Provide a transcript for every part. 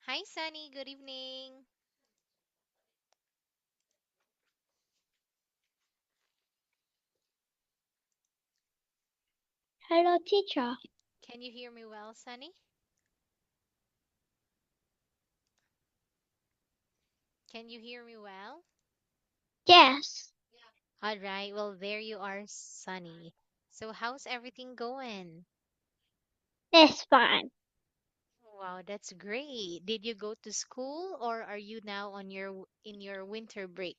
Hi, Sunny. Good evening. Hello, teacher. Can you hear me well, Sunny? Can you hear me well? Yes, All right. Well, there you are, Sunny. So, how's everything going? it's fine. Wow, that's great. Did you go to school or are you now on in your winter break?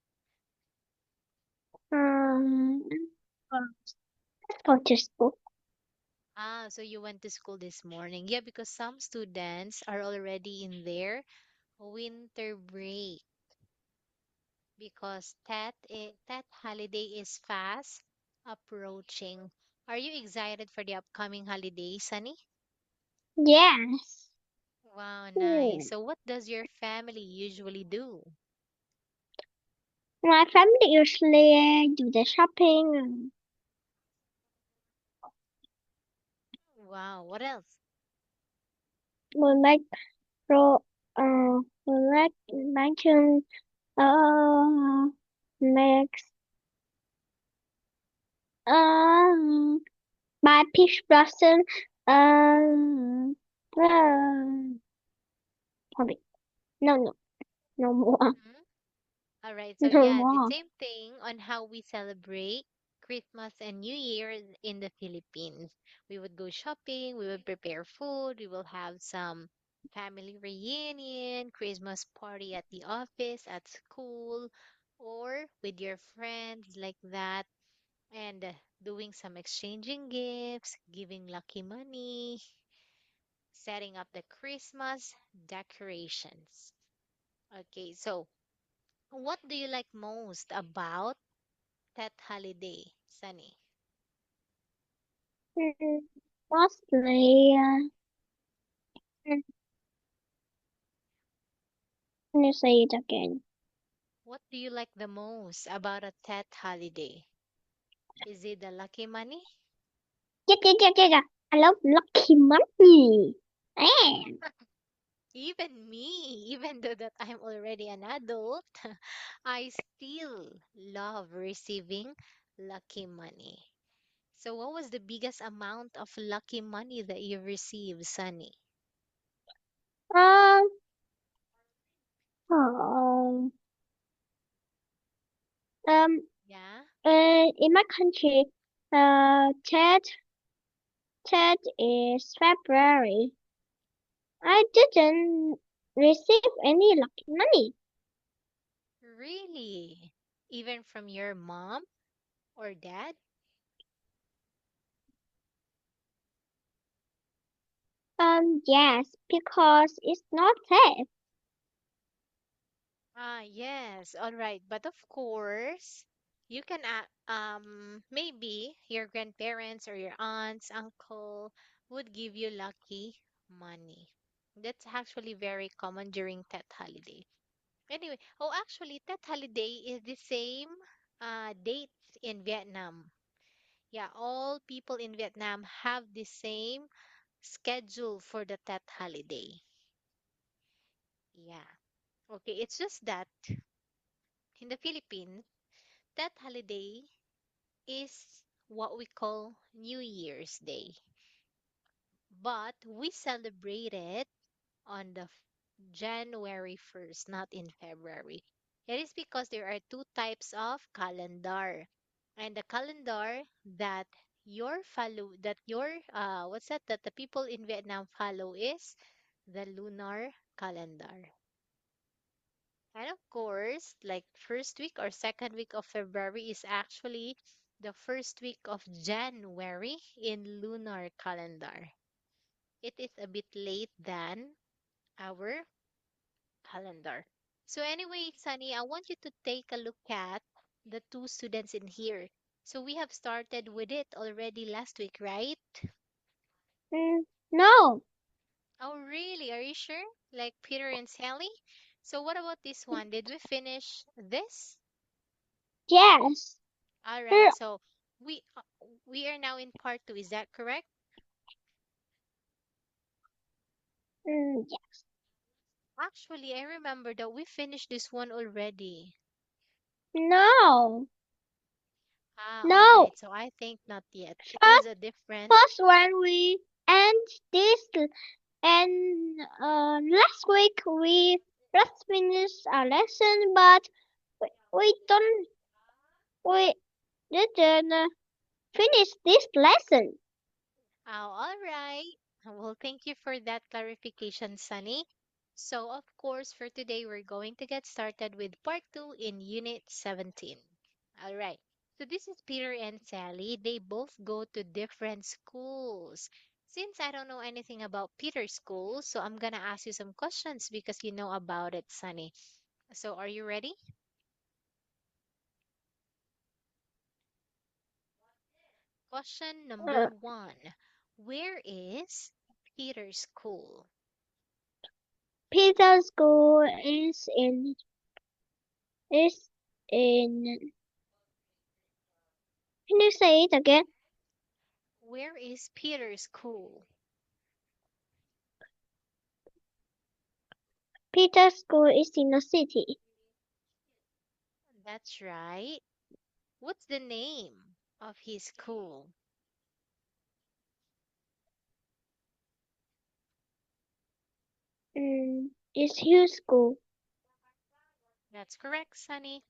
Um, let's go to school. Ah, so you went to school this morning. Yeah, because some students are already in their winter break because that holiday is fast approaching. Are you excited for the upcoming holiday, Sunny? Yes. Wow, nice. Hmm. So what does your family usually do? My family usually do the shopping. Wow, what else? We make pro. We like to make um buy peach blossom. Um. Uh, Probably no more, Hmm. All right, so no yeah, the more. same thing on how we celebrate Christmas and New Year in the Philippines. We would go shopping, we would prepare food, we will have some family reunion, Christmas party at the office, at school, or with your friends like that, and doing some exchanging gifts, giving lucky money, setting up the Christmas decorations. Okay, so what do you like most about that holiday, Sunny? Mm, Mostly. Can you say it again? What do you like the most about a Tet holiday? Is it the lucky money? Yeah, yeah, yeah, yeah, yeah. I love Lucky Money. Man. Even me, even though that I'm already an adult, I still love receiving lucky money. So what was the biggest amount of lucky money that you received, Sunny? Um, um, um, Yeah? in my country, Ted is February. I didn't receive any lucky money. Really? Even from your mom or dad? Yes, because it's not safe. Ah, yes. All right. But of course, you can maybe your grandparents or your aunts, uncle would give you lucky money. That's actually very common during Tet holiday. Anyway, oh, actually, Tet holiday is the same dates in Vietnam. Yeah, all people in Vietnam have the same schedule for the Tet holiday. Yeah. Okay, it's just that in the Philippines, that holiday is what we call New Year's Day, but we celebrate it on the January 1st, not in February. It is because there are two types of calendar. And the calendar that what's that the people in Vietnam follow is the lunar calendar. And of course, like first week or second week of February is actually the first week of January in lunar calendar. It is a bit late than our calendar. So anyway, Sunny, I want you to take a look at the two students in here. So we have started with it already last week, right? No. Oh, really? Are you sure? Like Peter and Sally? So what about this one? Did we finish this? Yes. All right. Mm, So we uh, we are now in part 2. Is that correct? yeah. Actually, I remember that we finished this one already. No, Ah, all no. right. So I think not yet. It was First, a different. first when we end this, and last week we just finished our lesson, but we don't, we didn't finish this lesson. Oh, all right. Well, thank you for that clarification, Sunny. So, of course, for today, we're going to get started with part two in Unit 17. All right. So, this is Peter and Sally. They both go to different schools. Since I don't know anything about Peter's school, so I'm going to ask you some questions because you know about it, Sunny. So, are you ready? Question number Uh, one. Where is Peter's school? Peter's school is in. Can you say it again? Where is Peter's school? Peter's school is in the city. That's right. What's the name of his school? It's huge school. That's correct, Sunny.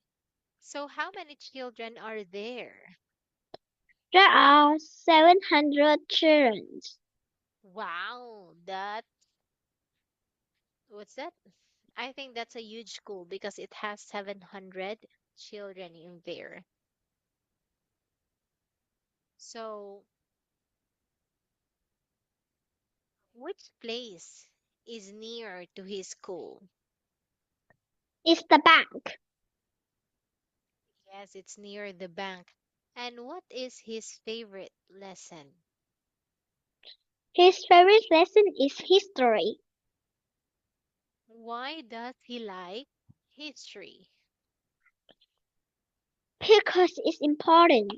So, how many children are there? There are 700 children. Wow, what's that? I think that's a huge school because it has 700 children in there. So, which place is near to his school? It's the bank. Yes, it's near the bank. And what is his favorite lesson? His favorite lesson is history Why does he like history? because it's important.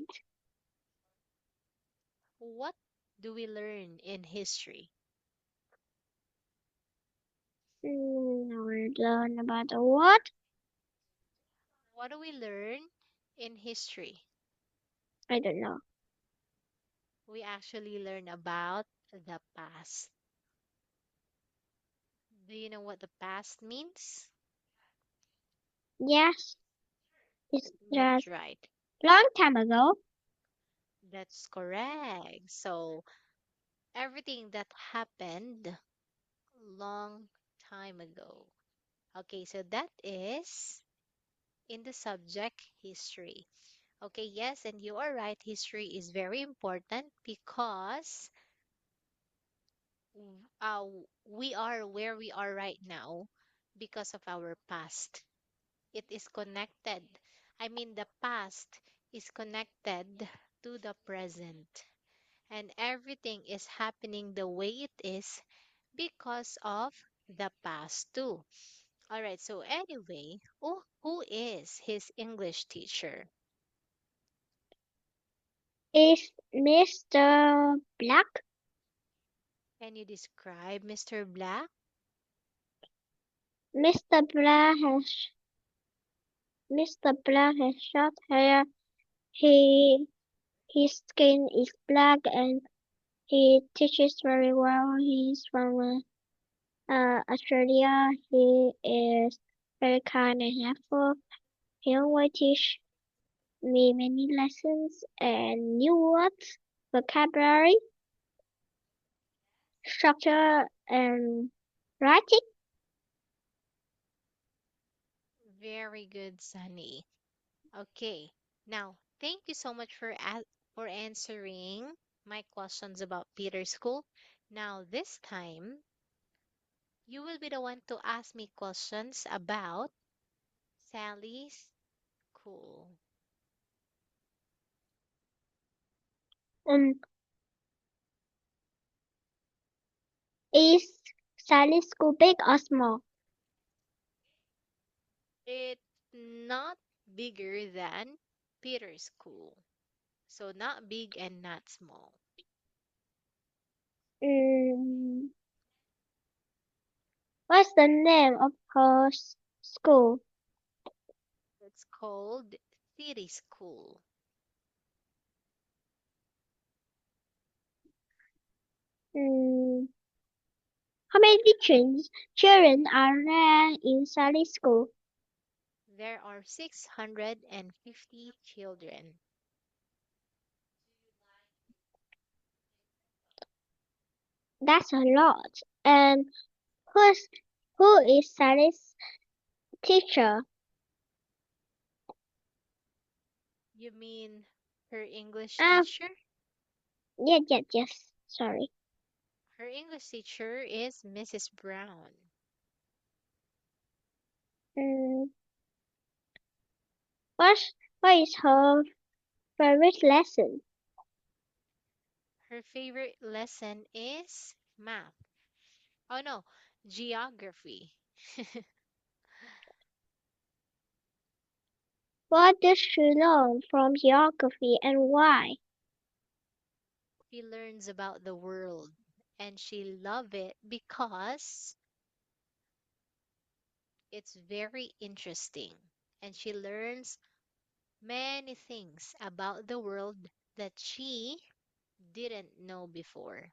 What do we learn in history? We learn about the what? What do we learn in history? I don't know. We actually learn about the past. Do you know what the past means? Yes, it's That's just right. long time ago. That's correct. So, everything that happened long time ago. Okay, so that is in the subject history. Okay, yes, and you are right. History is very important because we are where we are right now because of our past. It is connected. I mean, the past is connected to the present. And everything is happening the way it is because of the past, too. All right, so anyway, who is his English teacher? Is Mr. Black? Can you describe Mr. Black? Mr. Black has Mr. Black has short hair. He his skin is black and he teaches very well. He's from Australia. He is very kind and helpful. He always teach me many lessons and new words, vocabulary, structure, and writing. Very good, Sunny. Okay. Now, thank you so much for answering my questions about Peter's school. Now, this time, you will be the one to ask me questions about Sally's school. Um, is Sally's school big or small? It's not bigger than Peter's school. So, not big and not small. Mm, What's the name of her school? It's called City School. Hmm. How many children are there in Sally school? There are 650 children. That's a lot. And who's who is Sally's teacher? You mean her English Ah, teacher? yes. Sorry. Her English teacher is Mrs. Brown. Hmm. What is her favorite lesson? Her favorite lesson is math. Oh no, geography. What does she learn from geography and why? She learns about the world and she love it because it's very interesting and she learns many things about the world that she didn't know before.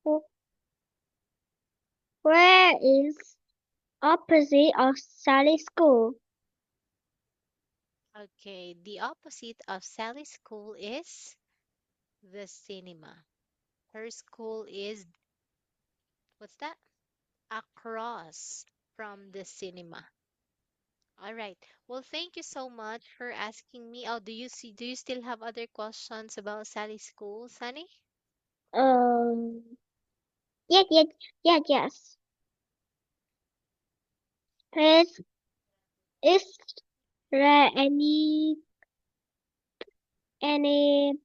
Wh- Where is opposite of Sally school? Okay, the opposite of Sally's school is the cinema. Her school is, what's that? Across from the cinema. All right. Well, thank you so much for asking me. Oh, do you still have other questions about Sally's school, Sunny? Um, yes, yes, yes. Is is there any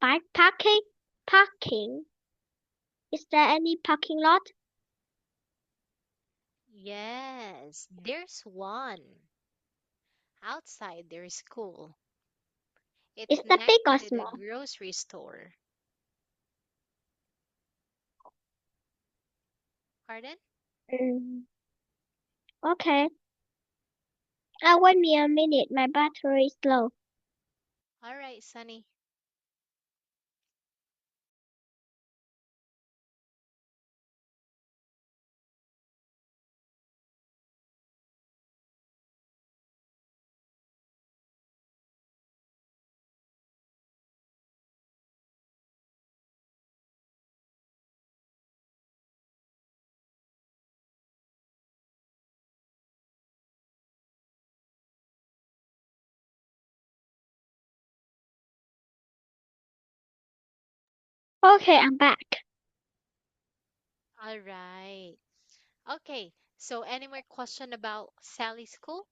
bike parking? Parking? Is there any parking lot? Yes, there's one outside their school. Is It's that big next or to the small? grocery store. Pardon? Mm, okay. Wait me a minute. My battery is low. All right, Sunny. Okay, I'm back. All right. Okay. So, any more question about Sally's school?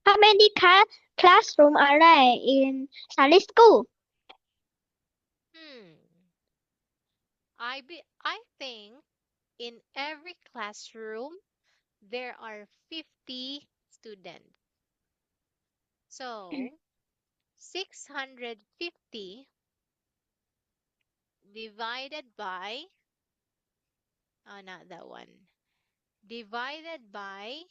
How many classroom are there in Sally school? Hmm. I think in every classroom there are 50 students. So, 650 divided by, oh, not that one, divided by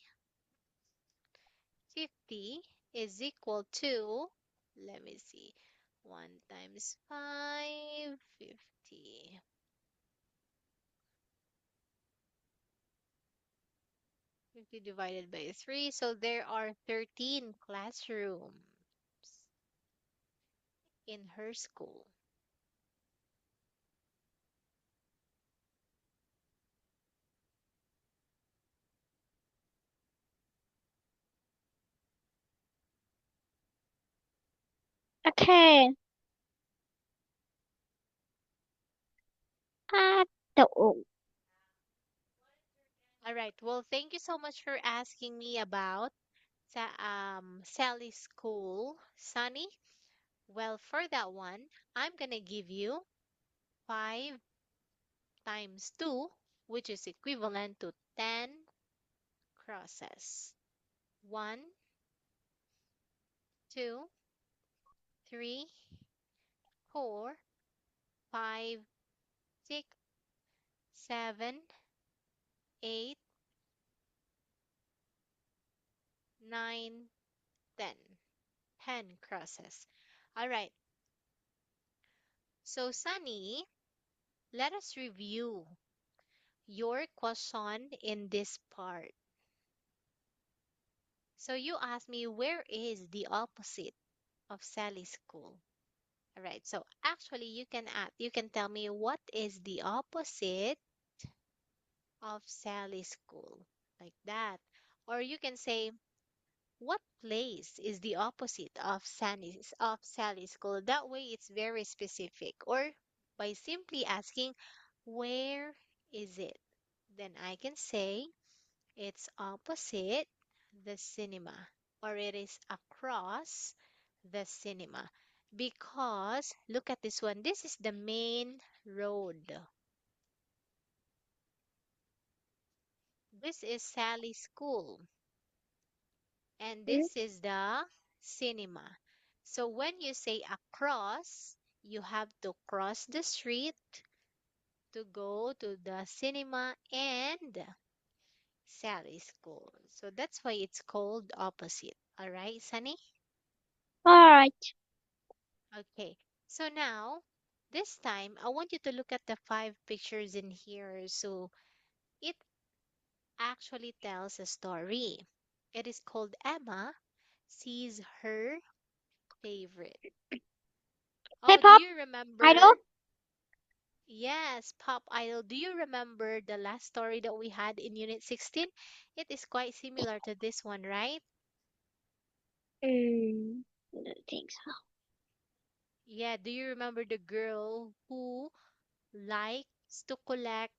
50 is equal to, let me see, 1 times 5, 50. 50 divided by 3, so there are 13 classrooms in her school. Okay. Uh, the, All right, well, thank you so much for asking me about Sally's school, Sunny. Well, for that one, I'm gonna give you 5 times 2, which is equivalent to 10 crosses. One, 2, 3, 4, 5, 6, 7, 8, 9, 10. 10 crosses. All right. So, Sunny, let us review your question in this part. So, you asked me where is the opposite of Sally's school? All right. So, actually, you can tell me what is the opposite of Sally's school, like that. Or you can say what place is the opposite of Sally's school? That way it's very specific. Or by simply asking, where is it? Then I can say it's opposite the cinema or it is across the cinema. Because look at this one. This is the main road. This is Sally's school. And Mm. this is the cinema. So when you say across, you have to cross the street to go to the cinema and Sally's school. So that's why it's called opposite. All right, Sunny? Alright. Okay. So now, this time, I want you to look at the 5 pictures in here. So it actually tells a story. It is called Emma Sees Her Favorite. Oh, do K-pop you idol? remember? Yes, Pop Idol. Do you remember the last story that we had in Unit 16? It is quite similar to this one, right? I don't think so. Yeah, do you remember the girl who likes to collect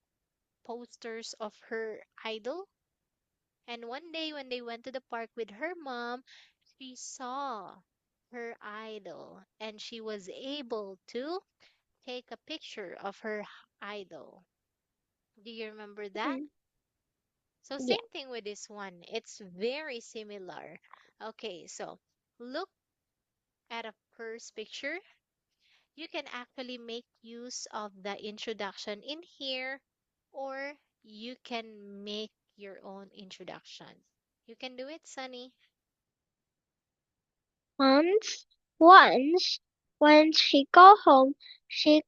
posters of her idol? And one day when they went to the park with her mom, she saw her idol and she was able to take a picture of her idol. Do you remember that? Mm. So Yeah. same thing with this one. It's very similar. Okay, so look at a first picture. You can actually make use of the introduction in here or you can make your own introduction. You can do it, Sunny. Once, once, when she got home, she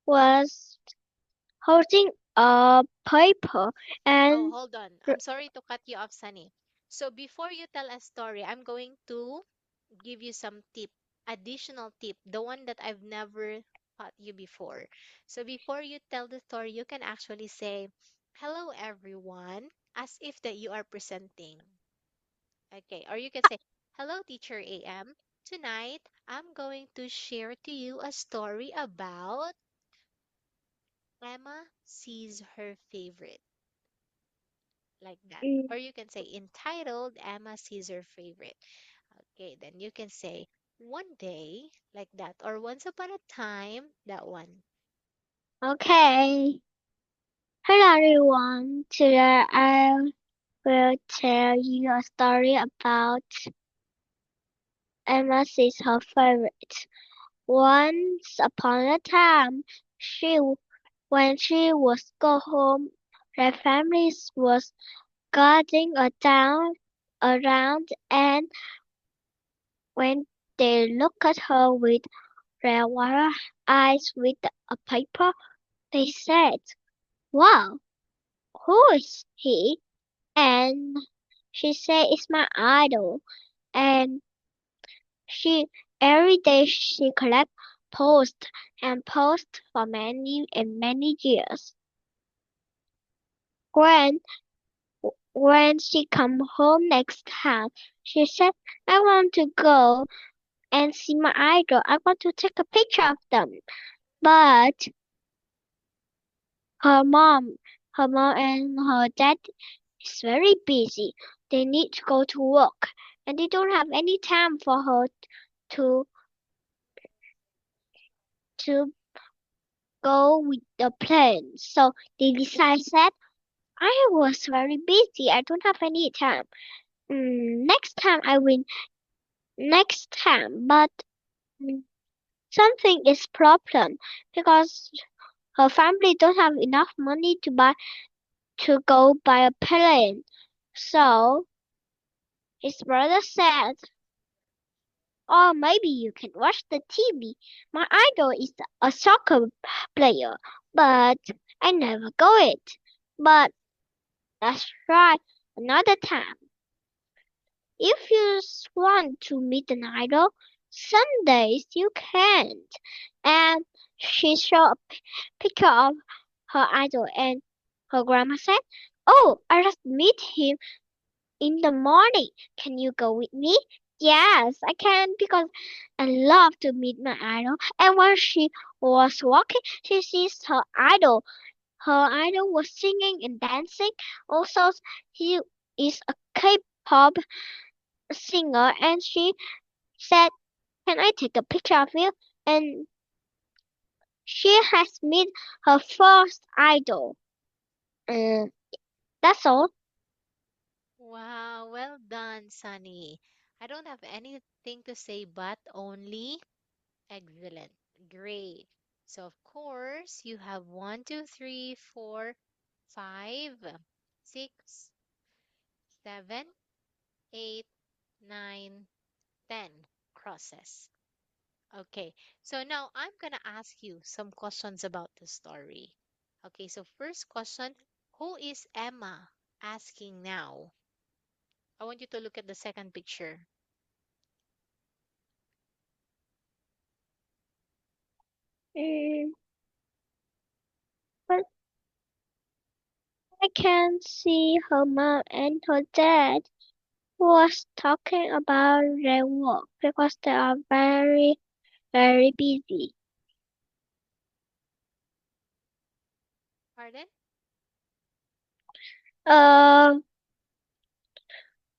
was holding a paper Oh, and hold on. r- I'm sorry to cut you off, Sunny. So before you tell a story, I'm going to give you some tip, additional tip, the one that I've never taught you before. So before you tell the story, you can actually say, "Hello, everyone," as if that you are presenting. Okay, or you can say, "Hello, Teacher AM. Tonight, I'm going to share to you a story about Emma sees her favorite." Like that. mm, Or you can say entitled Emma sees her favorite. Okay, then you can say one day like that or once upon a time that one. okay. Hello everyone. Today I will tell you a story about Emma is her favorite. Once upon a time, she when she was go home, her family was gathering around, and when they looked at her with their water eyes with a paper, they said, "Wow, who is he?" And she said, "It's my idol." And she every day she collect post and post for many and many years. When when she come home next time, she said, "I want to go and see my idol. I want to take a picture of them." But her mom, her mom and her dad is very busy. They need to go to work, and they don't have any time for her to to go with the plane. So they decided, I was very busy. I don't have any time. Next time I will next time. But mm, something is problem because her family don't have enough money to go buy a plane. So his brother said, or maybe you can watch the TV. My idol is a soccer player, but I never go it. But let's try another time. If you want to meet an idol, some days you can't. And she showed a picture of her idol, and her grandma said, "Oh, I just meet him in the morning. Can you go with me?" Yes, I can because I love to meet my idol. And when she was walking, she sees her idol. Her idol was singing and dancing. Also, he is a K-pop singer, and she said, "Can I take a picture of you?" And she has met her first idol. Uh, that's all. Wow, well done, Sunny. I don't have anything to say but only excellent. Great. So, of course, you have one, two, three, four, five, six, seven, eight, nine, 10 crosses. Okay, so now I'm gonna ask you some questions about the story. Okay, so first question, who is Emma asking now? I want you to look at the second picture. Mm, but I can see her mom and her dad was talking about their work because they are very, very busy. Pardon? Uh,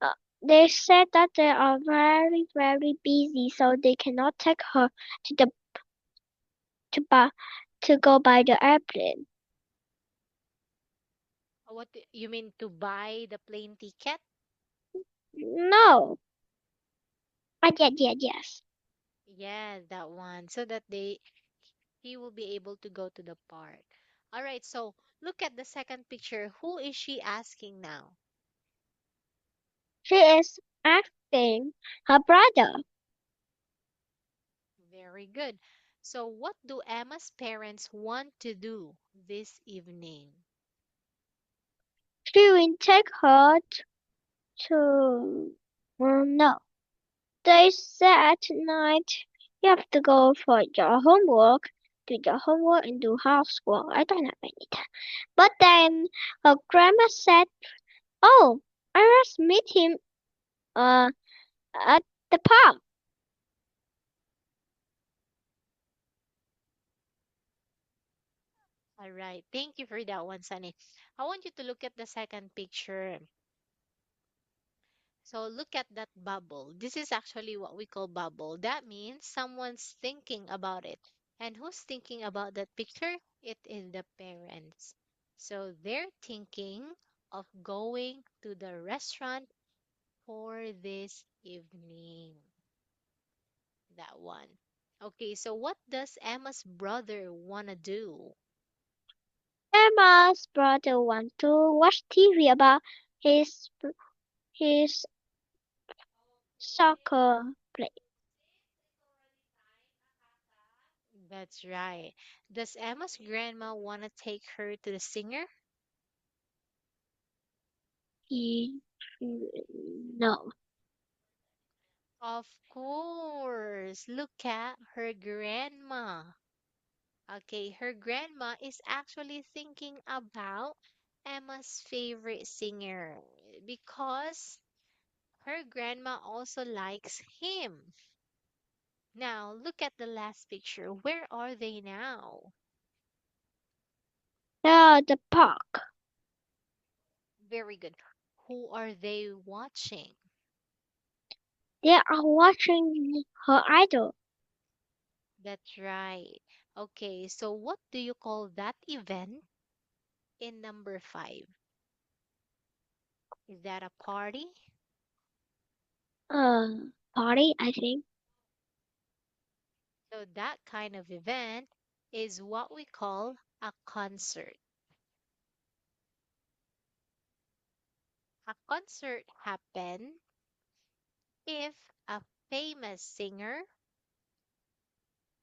uh, they said that they are very, very busy, so they cannot take her to the to buy to go by the airplane. You mean to buy the plane ticket? No, yes. Yes, that one. So that he will be able to go to the park. All right, so look at the second picture. Who is she asking now? She is asking her brother. Very good. So what do Emma's parents want to do this evening? She will take her to. No. They said tonight you have to go for your homework, do your homework and do housework. I don't have any time. But then her grandma said, "Oh, I just meet him uh at the park." All right. Thank you for that one, Sunny. I want you to look at the second picture. So look at that bubble. This is actually what we call bubble. That means someone's thinking about it. And who's thinking about that picture? It is the parents. So they're thinking of going to the restaurant for this evening. That one. Okay, so what does Emma's brother want to do? Emma's brother want to watch TV about his his soccer play. That's right. Does Emma's grandma want to take her to the singer? He, no. Of course. Look at her grandma. Okay, her grandma is actually thinking about Emma's favorite singer because her grandma also likes him. Now, look at the last picture. Where are they now? The park. Very good. Who are they watching? They are watching her idol. That's right. Okay, so what do you call that event in number five? Is that a party? Uh, party, I think. So that kind of event is what we call a concert. A concert happen if a famous singer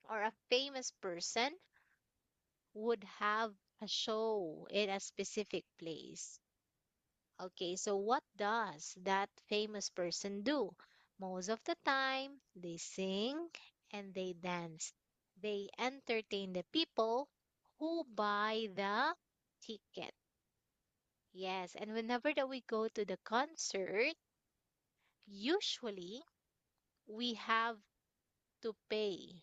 or a famous person would have a show in a specific place. Okay, so what does that famous person do? Most of the time, they sing and they dance. They entertain the people who buy the ticket. Yes, and whenever that we go to the concert, usually we have to pay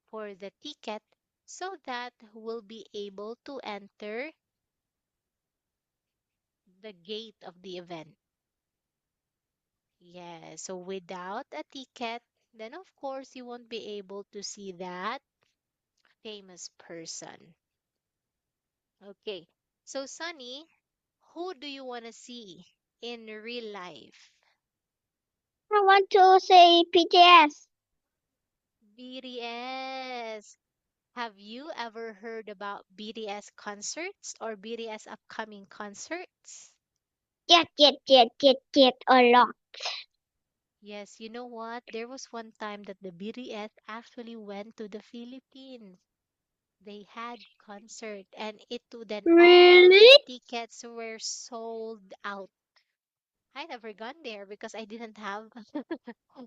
for the ticket so that we'll be able to enter the gate of the event. Yeah, so without a ticket, then of course you won't be able to see that famous person. Okay, so Sunny, who do you want to see in real life? I want to say BTS. BTS. Have you ever heard about BTS concerts or BTS upcoming concerts? Yet, a lot. Yes, you know what? There was one time that the BTS actually went to the Philippines. They had concert and then all Really? the tickets were sold out. I never gone there because I didn't have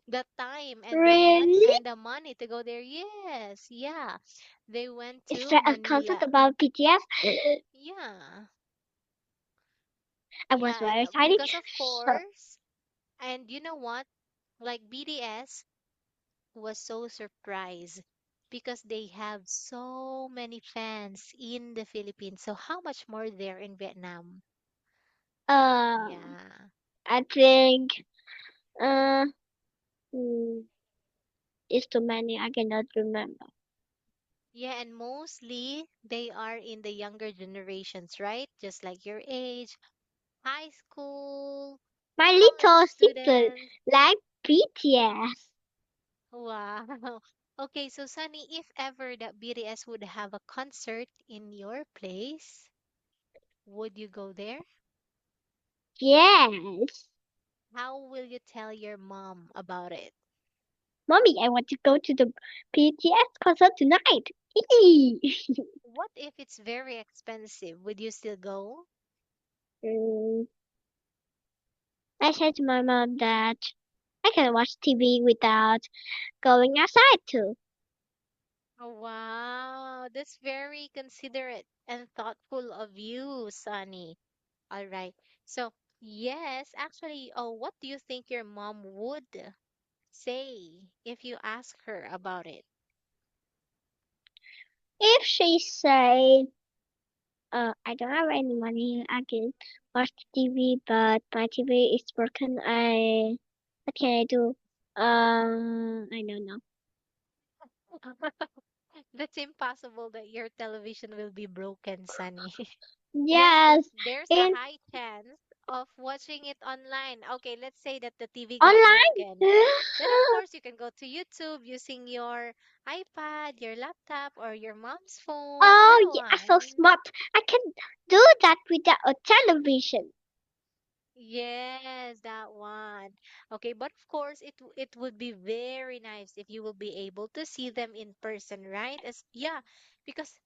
the time and the Really? money to go there. Yes, yeah. They went Is to there a concert Manila. about BTS? Yeah. I was Yeah, very and excited. because of So, course, and you know what? Like BTS was so surprised because they have so many fans in the Philippines. So how much more there in Vietnam? um, Yeah. I think uh, hmm, it's too many. I cannot remember. Yeah, and mostly they are in the younger generations, right? Just like your age, high school, My college little sister students. like BTS. Wow. Okay, so Sunny, if ever that BTS would have a concert in your place, would you go there? Yes. How will you tell your mom about it? Mommy, I want to go to the BTS concert tonight. Eee. What if it's very expensive? Would you still go? Mm, I said to my mom that I can watch TV without going outside too. Oh, wow, that's very considerate and thoughtful of you, Sunny. All right. So, yes, actually, oh, what do you think your mom would say if you ask her about it? If she say, I don't have any money, I can watch TV, but my TV is broken. What can I do? I don't know. That's impossible that your television will be broken, Sunny. Yes, but Yes, there's a in high chance of watching it online. Okay, let's say that the TV got online. broken. Then, of course, you can go to YouTube using your iPad, your laptop, or your mom's phone. That Oh, yeah, so one. smart. I can do that without a television. Yes, that one. Okay, but of course, it would be very nice if you will be able to see them in person, right? As yeah, because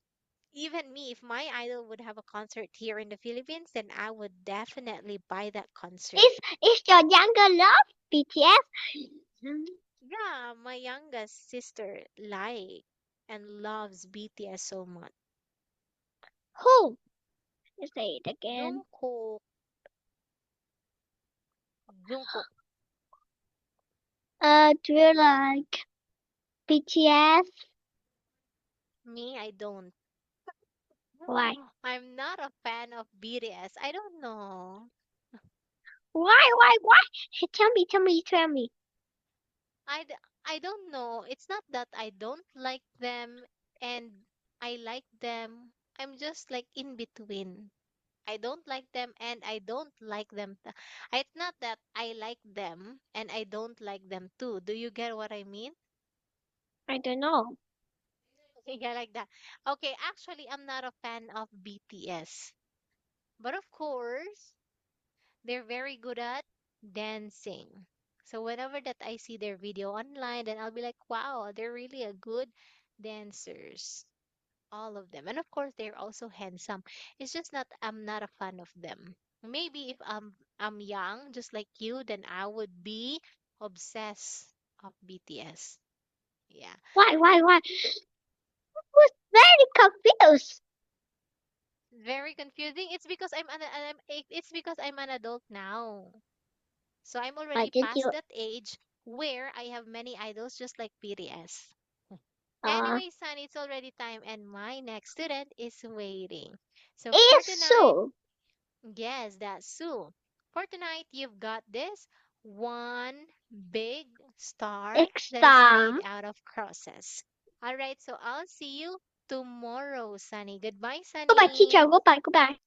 even me, if my idol would have a concert here in the Philippines, then I would definitely buy that concert. Is your younger love BTS? Yeah, my youngest sister like and loves BTS so much. Who? Say it again. Jungkook, Jungkook. Do you Yeah. like BTS? Me, I don't. Why? I'm not a fan of BTS. I don't know. Why? Hey, tell me. I, d- I don't know. It's not that I don't like them and I like them. I'm just like in between. I don't like them and I don't like them. It's not that I like them and I don't like them too. Do you get what I mean? I don't know. Yeah, like that. Okay, actually, I'm not a fan of BTS. But of course, they're very good at dancing. So whenever that I see their video online, then I'll be like, wow, they're really a good dancers. All of them. And of course, they're also handsome. It's just not I'm not a fan of them. Maybe if I'm young, just like you, then I would be obsessed of BTS. Yeah. Why? I was very confused. Very confusing. It's because I'm an adult now. So I'm Why already did past you? that age where I have many idols just like BTS. Uh, Anyway, Sunny, it's already time and my next student is waiting. So for is tonight, so yes, that's Sue. For tonight, you've got this one big star that is extra. made out of crosses. All right, so I'll see you tomorrow, Sunny. Goodbye, Goodbye, teacher. Sunny. Goodbye.